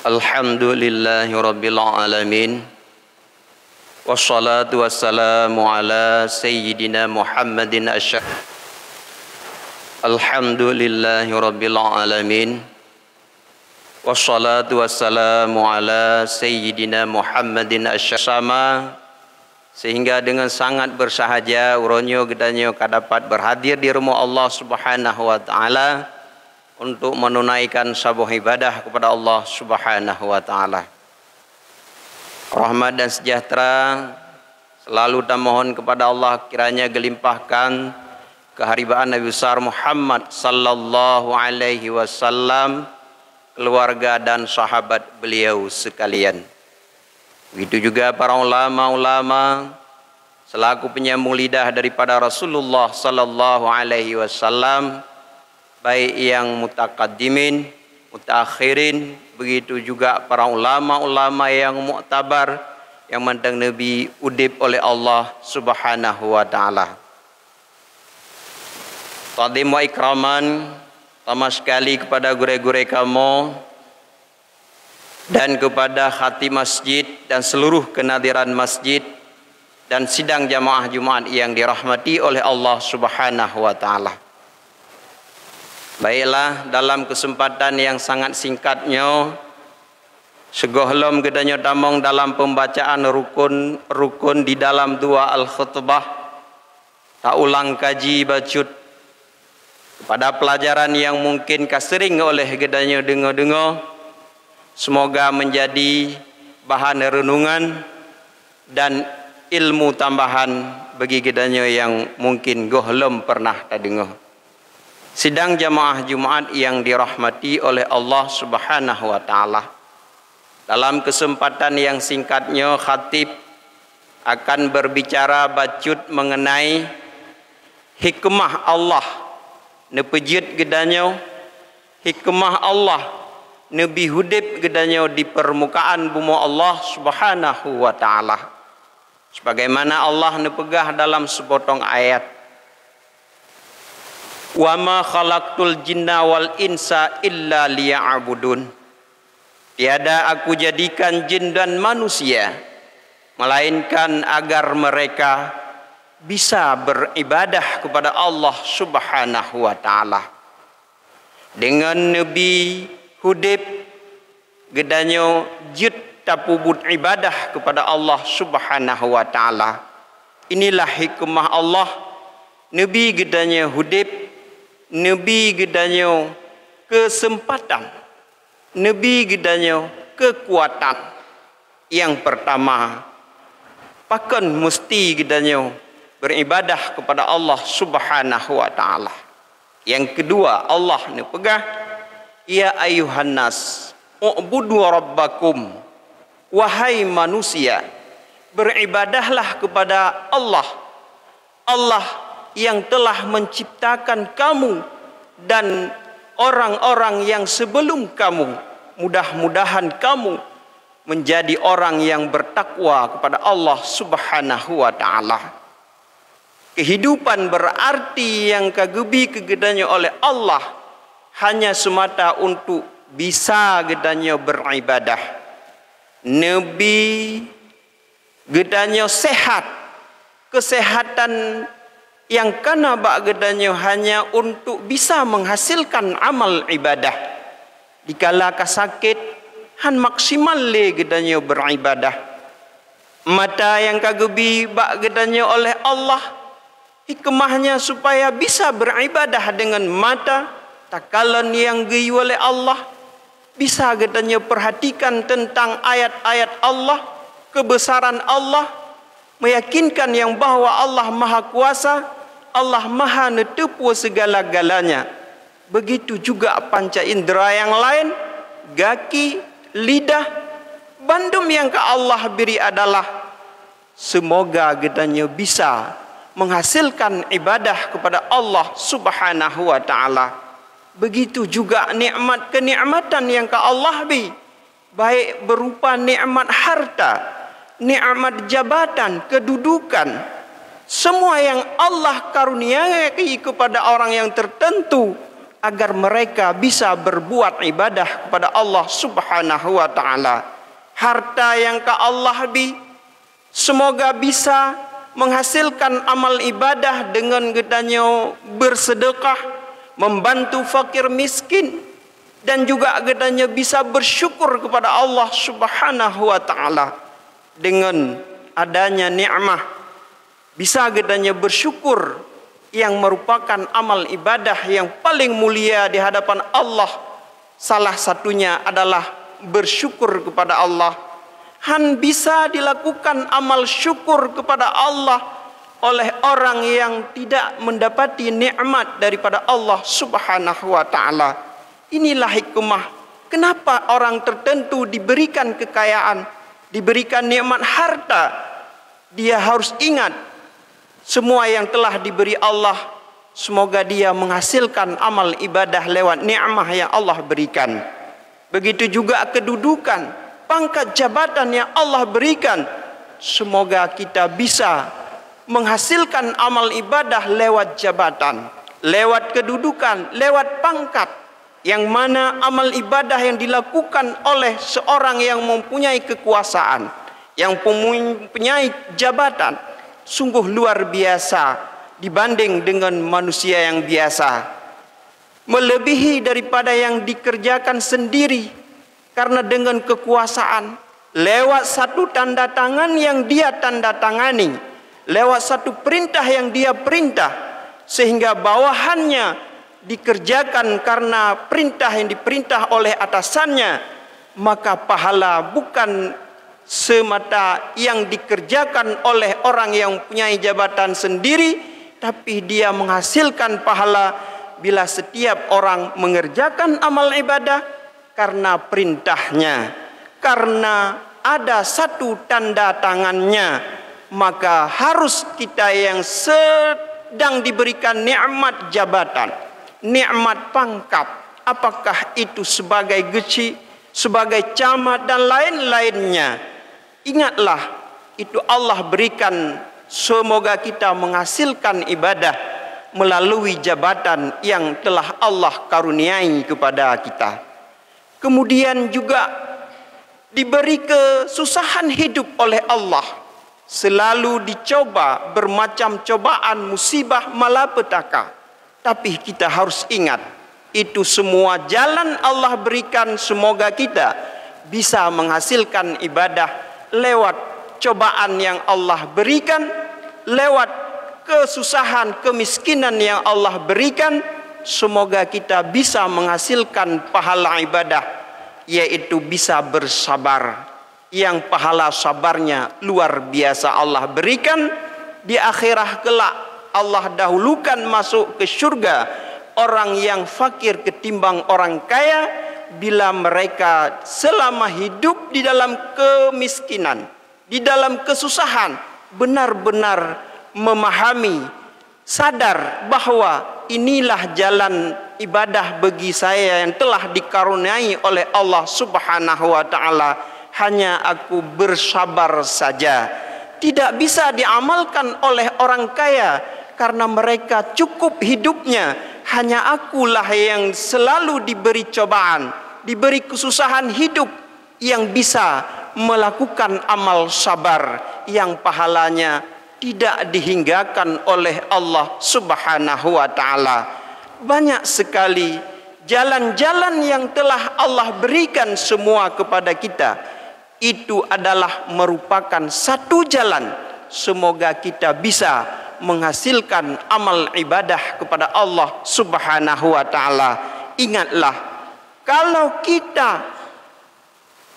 Alhamdulillahi Rabbil Alamin. Wassalatu wassalamu ala Sayyidina Muhammadin asyaf. Alhamdulillahi Rabbil Alamin. Wassalatu wassalamu ala Sayyidina Muhammadin asyaf. Sama sehingga dengan sangat bersahaja uronyo gedanyo kadapat berhadir di rumah Allah Subhanahu wa taala untuk menunaikan sebuah ibadah kepada Allah Subhanahu wa taala. Rahmat dan sejahtera selalu tamohon kepada Allah kiranya gelimpahkan keharibaan Nabi besar Muhammad sallallahu alaihi wasallam, keluarga dan sahabat beliau sekalian. Begitu juga para ulama-ulama selaku penyambung lidah daripada Rasulullah sallallahu alaihi wasallam, baik yang mutaqaddimin, mutaakhirin, begitu juga para ulama-ulama yang muktabar yang mandang Nabi udip oleh Allah Subhanahu wa taala. Tadim wa ikraman sama sekali kepada gure-gure kamu dan kepada khatib masjid dan seluruh kenadiran masjid dan sidang jamaah Jumat yang dirahmati oleh Allah Subhanahu wa taala. Baiklah, dalam kesempatan yang sangat singkatnya segohlom gedanya tamong dalam pembacaan rukun di dalam dua al-khutbah tak ulang kaji bacut pada pelajaran yang mungkin kasering oleh gedanya dengo-dengo, semoga menjadi bahan renungan dan ilmu tambahan bagi gedanya yang mungkin gohlom pernah terdengar. Sidang jamaah Jumat yang dirahmati oleh Allah Subhanahu wa taala. Dalam kesempatan yang singkatnya khatib akan berbicara bacut mengenai hikmah Allah nepejit gedanyo, hikmah Allah nebi hudib gedanyo di permukaan bumi Allah Subhanahu wa taala. Sebagaimana Allah nepegah dalam sepotong ayat, wa ma khalaqtul jinna wal insa illa liya'budun. Tiada aku jadikan jin dan manusia melainkan agar mereka bisa beribadah kepada Allah Subhanahu wa taala. Dengan Nabi Hudib gedanyo jid tapubut ibadah kepada Allah Subhanahu wa taala. Inilah hikmah Allah. Nabi gedanyo Hudib, Nabi gedanyo kesempatan, Nabi gedanyo kekuatan. Yang pertama, pakan mesti gedanyo beribadah kepada Allah Subhanahu wa taala. Yang kedua, Allah ne pegah, ya ayuhan nas u'budu rabbakum, wahai manusia beribadahlah kepada Allah. Allah yang telah menciptakan kamu dan orang-orang yang sebelum kamu. Mudah-mudahan kamu menjadi orang yang bertakwa kepada Allah Subhanahu wa taala. Kehidupan berarti yang kagebi kegedanya oleh Allah hanya semata untuk bisa gedanya beribadah. Nabi gedanya sehat, kesehatan yang kana bak gedanya hanya untuk bisa menghasilkan amal ibadah. Dikala kasakit han maksimal le gedanya beribadah. Mata yang kagebi bak gedanya oleh Allah, hikmahnya supaya bisa beribadah dengan mata. Takalan yang gei oleh Allah, bisa gedanya perhatikan tentang ayat-ayat Allah, kebesaran Allah, meyakinkan yang bahwa Allah Maha Kuasa, Allah Maha netepu segala-galanya. Begitu juga panca indera yang lain, gaki, lidah, bandum yang ke Allah beri adalah semoga gedanya bisa menghasilkan ibadah kepada Allah Subhanahu wa taala. Begitu juga nikmat kenikmatan yang ke Allah beri, baik berupa nikmat harta, nikmat jabatan, kedudukan, semua yang Allah karuniai kepada orang yang tertentu agar mereka bisa berbuat ibadah kepada Allah Subhanahu wa taala. Harta yang ka Allah semoga bisa menghasilkan amal ibadah dengan gedanyo bersedekah, membantu fakir miskin, dan juga gedanyo bisa bersyukur kepada Allah Subhanahu wa taala dengan adanya nikmah. Bisa gedanyo bersyukur yang merupakan amal ibadah yang paling mulia di hadapan Allah. Salah satunya adalah bersyukur kepada Allah. Bisa dilakukan amal syukur kepada Allah oleh orang yang tidak mendapati nikmat daripada Allah Subhanahu wa taala. Inilah hikmah kenapa orang tertentu diberikan kekayaan, diberikan nikmat harta. Dia harus ingat semua yang telah diberi Allah, semoga dia menghasilkan amal ibadah lewat nikmah yang Allah berikan. Begitu juga kedudukan, pangkat jabatan yang Allah berikan, semoga kita bisa menghasilkan amal ibadah lewat jabatan, lewat kedudukan, lewat pangkat, yang mana amal ibadah yang dilakukan oleh seorang yang mempunyai kekuasaan, yang mempunyai jabatan, sungguh luar biasa dibanding dengan manusia yang biasa, melebihi daripada yang dikerjakan sendiri. Karena dengan kekuasaan, lewat satu tanda tangan yang dia tanda tangani, lewat satu perintah yang dia perintah, sehingga bawahannya dikerjakan karena perintah yang diperintah oleh atasannya, maka pahala bukan semata yang dikerjakan oleh orang yang punya jabatan sendiri, tapi dia menghasilkan pahala bila setiap orang mengerjakan amal ibadah karena perintahnya, karena ada satu tanda tangannya. Maka harus kita yang sedang diberikan nikmat jabatan, nikmat pangkat, apakah itu sebagai geci, sebagai camat dan lain-lainnya, ingatlah itu Allah berikan, semoga kita menghasilkan ibadah melalui jabatan yang telah Allah karuniai kepada kita. Kemudian juga diberi kesusahan hidup oleh Allah, selalu dicoba bermacam cobaan, musibah, malapetaka. Tapi kita harus ingat, itu semua jalan Allah berikan, semoga kita bisa menghasilkan ibadah lewat cobaan yang Allah berikan, lewat kesusahan, kemiskinan yang Allah berikan. Semoga kita bisa menghasilkan pahala ibadah, yaitu bisa bersabar, yang pahala sabarnya luar biasa Allah berikan. Di akhirat kelak Allah dahulukan masuk ke surga orang yang fakir ketimbang orang kaya, bila mereka selama hidup di dalam kemiskinan, di dalam kesusahan, benar-benar memahami, sadar bahwa inilah jalan ibadah bagi saya yang telah dikaruniai oleh Allah Subhanahu wa taala. Hanya aku bersabar saja. Tidak bisa diamalkan oleh orang kaya karena mereka cukup hidupnya. Hanya akulah yang selalu diberi cobaan, diberi kesusahan hidup, yang bisa melakukan amal sabar yang pahalanya tidak dihinggakan oleh Allah Subhanahu wa taala. Banyak sekali jalan-jalan yang telah Allah berikan semua kepada kita. Itu adalah merupakan satu jalan, semoga kita bisa menghasilkan amal ibadah kepada Allah Subhanahu wa taala. Ingatlah, kalau kita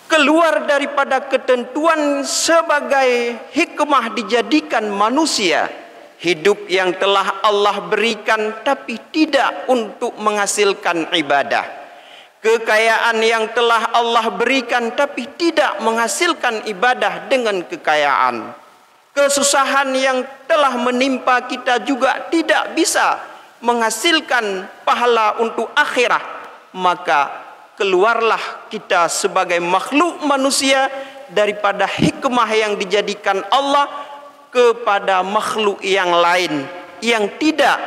keluar daripada ketentuan sebagai hikmah dijadikan manusia, hidup yang telah Allah berikan tapi tidak untuk menghasilkan ibadah, kekayaan yang telah Allah berikan tapi tidak menghasilkan ibadah dengan kekayaan, kesusahan yang telah menimpa kita juga tidak bisa menghasilkan pahala untuk akhirat, maka keluarlah kita sebagai makhluk manusia daripada hikmah yang dijadikan Allah kepada makhluk yang lain yang tidak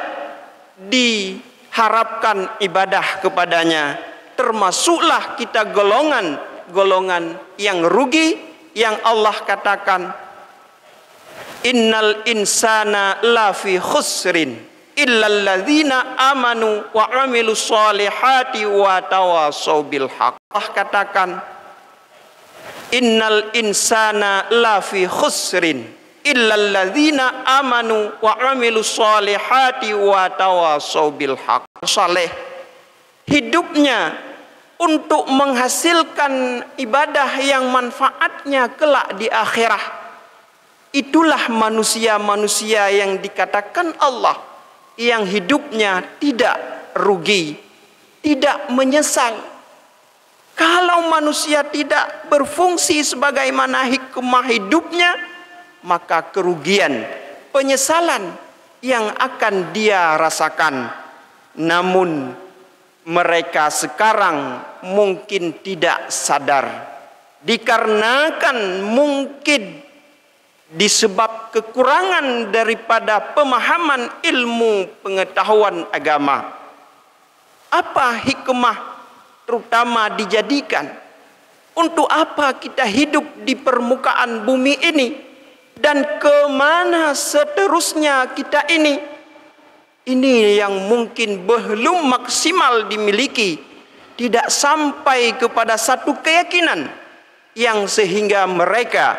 harapkan ibadah kepadanya, termasuklah kita golongan yang rugi, yang Allah katakan innal insana lafi khusrin illal ladzina amanu wa amilus solihati wa tawassaw bil haqq. Allah katakan innal insana lafi khusrin illal ladzina amanu wa amilus solihati wa tawassaw bil haqq. Saleh hidupnya untuk menghasilkan ibadah yang manfaatnya kelak di akhirah. Itulah manusia-manusia yang dikatakan Allah yang hidupnya tidak rugi, tidak menyesal. Kalau manusia tidak berfungsi sebagaimana hikmah hidupnya, maka kerugian, penyesalan yang akan dia rasakan. Namun mereka sekarang mungkin tidak sadar, dikarenakan mungkin disebab kekurangan daripada pemahaman ilmu pengetahuan agama. Apa hikmah terutama dijadikan? Untuk apa kita hidup di permukaan bumi ini? Dan kemana seterusnya kita ini? Ini yang mungkin belum maksimal dimiliki, tidak sampai kepada satu keyakinan yang sehingga mereka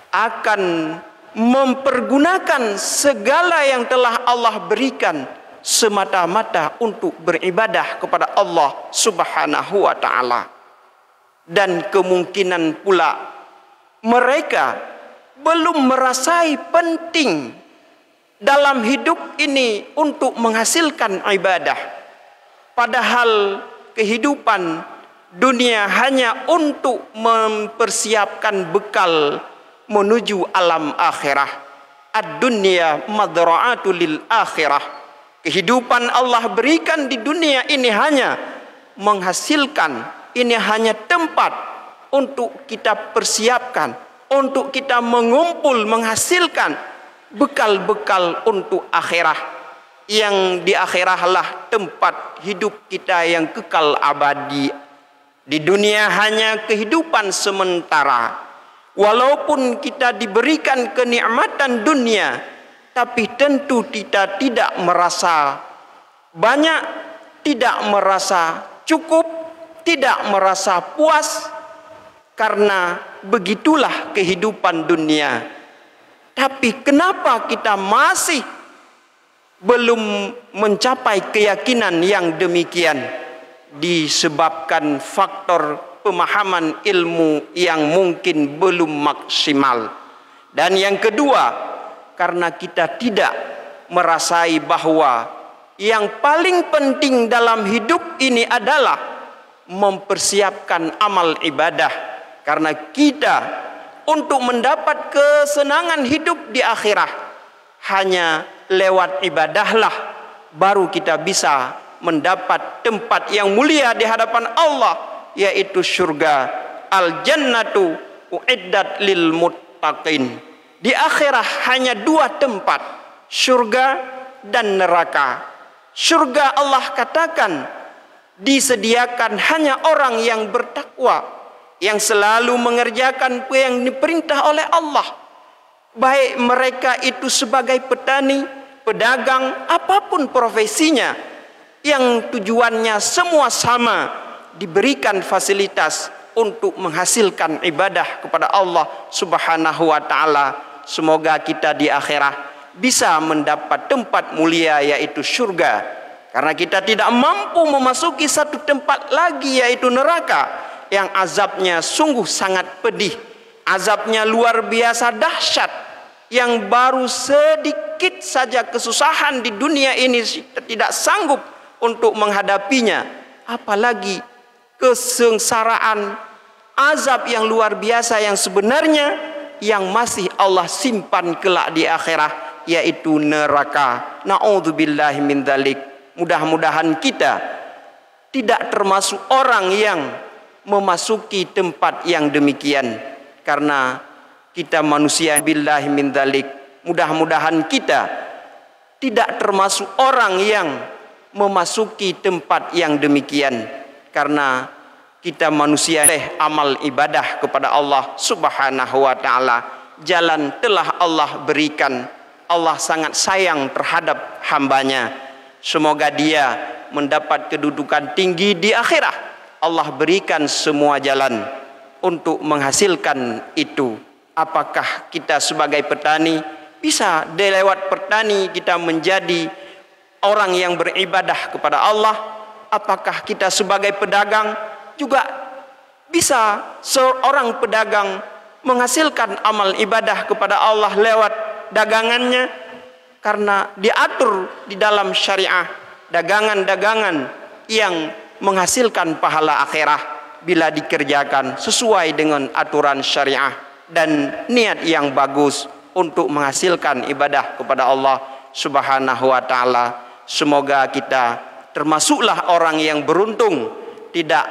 akan mempergunakan segala yang telah Allah berikan semata-mata untuk beribadah kepada Allah Subhanahu wa taala. Dan kemungkinan pula mereka belum merasai penting dalam hidup ini untuk menghasilkan ibadah. Padahal kehidupan dunia hanya untuk mempersiapkan bekal menuju alam akhirah. Ad-dunya madra'atu lil akhirah. Kehidupan Allah berikan di dunia ini hanya menghasilkan, ini hanya tempat untuk kita persiapkan, untuk kita mengumpul, menghasilkan bekal-bekal untuk akhirah. Yang di akhirahlah tempat hidup kita yang kekal abadi. Di dunia hanya kehidupan sementara. Walaupun kita diberikan kenikmatan dunia, tapi tentu kita tidak merasa banyak, tidak merasa cukup, tidak merasa puas, karena begitulah kehidupan dunia. Tapi kenapa kita masih belum mencapai keyakinan yang demikian? Disebabkan faktor pemahaman ilmu yang mungkin belum maksimal. Dan yang kedua, karena kita tidak merasai bahwa yang paling penting dalam hidup ini adalah mempersiapkan amal ibadah. Karena kita untuk mendapat kesenangan hidup di akhirah, hanya lewat ibadahlah baru kita bisa mendapat tempat yang mulia di hadapan Allah, yaitu surga. Al-jannatu uiddat lil muttaqin. Di akhirah hanya dua tempat, surga dan neraka. Surga Allah katakan disediakan hanya orang yang bertakwa, yang selalu mengerjakan apa yang diperintah oleh Allah. Baik mereka itu sebagai petani, pedagang, apapun profesinya, yang tujuannya semua sama, diberikan fasilitas untuk menghasilkan ibadah kepada Allah Subhanahu wa taala. Semoga kita di akhirah bisa mendapat tempat mulia, yaitu surga. Karena kita tidak mampu memasuki satu tempat lagi, yaitu neraka, yang azabnya sungguh sangat pedih, azabnya luar biasa dahsyat, yang baru sedikit saja kesusahan di dunia ini tidak sanggup untuk menghadapinya, apalagi kesengsaraan, azab yang luar biasa yang sebenarnya yang masih Allah simpan kelak di akhirah, yaitu neraka. Na'udzubillahi min dzalik. Mudah-mudahan kita tidak termasuk orang yang memasuki tempat yang demikian, karena kita manusia. Billahi min dzalik. Mudah-mudahan kita tidak termasuk orang yang memasuki tempat yang demikian, karena kita manusia amal ibadah kepada Allah Subhanahu wa taala. Jalan telah Allah berikan. Allah sangat sayang terhadap hambanya. Semoga dia mendapat kedudukan tinggi di akhirat. Allah berikan semua jalan untuk menghasilkan itu. Apakah kita sebagai petani bisa lewat petani kita menjadi orang yang beribadah kepada Allah? Apakah kita sebagai pedagang juga bisa seorang pedagang menghasilkan amal ibadah kepada Allah lewat dagangannya? Karena diatur di dalam syariah dagangan-dagangan yang menghasilkan pahala akhirah bila dikerjakan sesuai dengan aturan syariah dan niat yang bagus untuk menghasilkan ibadah kepada Allah Subhanahu wa taala. Semoga kita termasuklah orang yang beruntung, tidak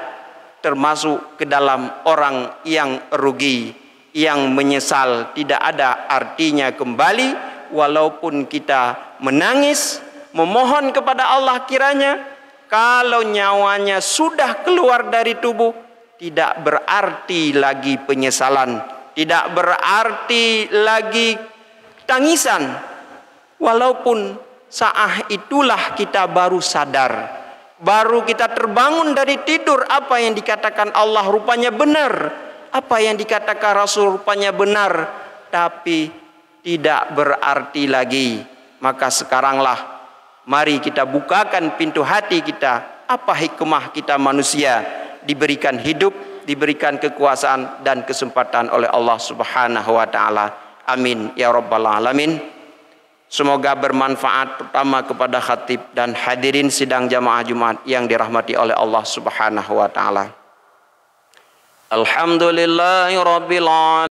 termasuk ke dalam orang yang rugi, yang menyesal tidak ada artinya kembali. Walaupun kita menangis memohon kepada Allah, kiranya kalau nyawanya sudah keluar dari tubuh, tidak berarti lagi penyesalan, tidak berarti lagi tangisan. Walaupun saat itulah kita baru sadar, baru kita terbangun dari tidur, apa yang dikatakan Allah rupanya benar, apa yang dikatakan Rasul rupanya benar, tapi tidak berarti lagi. Maka sekaranglah mari kita bukakan pintu hati kita. Apa hikmah kita manusia diberikan hidup, diberikan kekuasaan dan kesempatan oleh Allah Subhanahu wa taala. Amin ya rabbal alamin. Semoga bermanfaat terutama kepada khatib dan hadirin sidang jamaah Jumat yang dirahmati oleh Allah Subhanahu wa taala. Alhamdulillahirabbil alamin.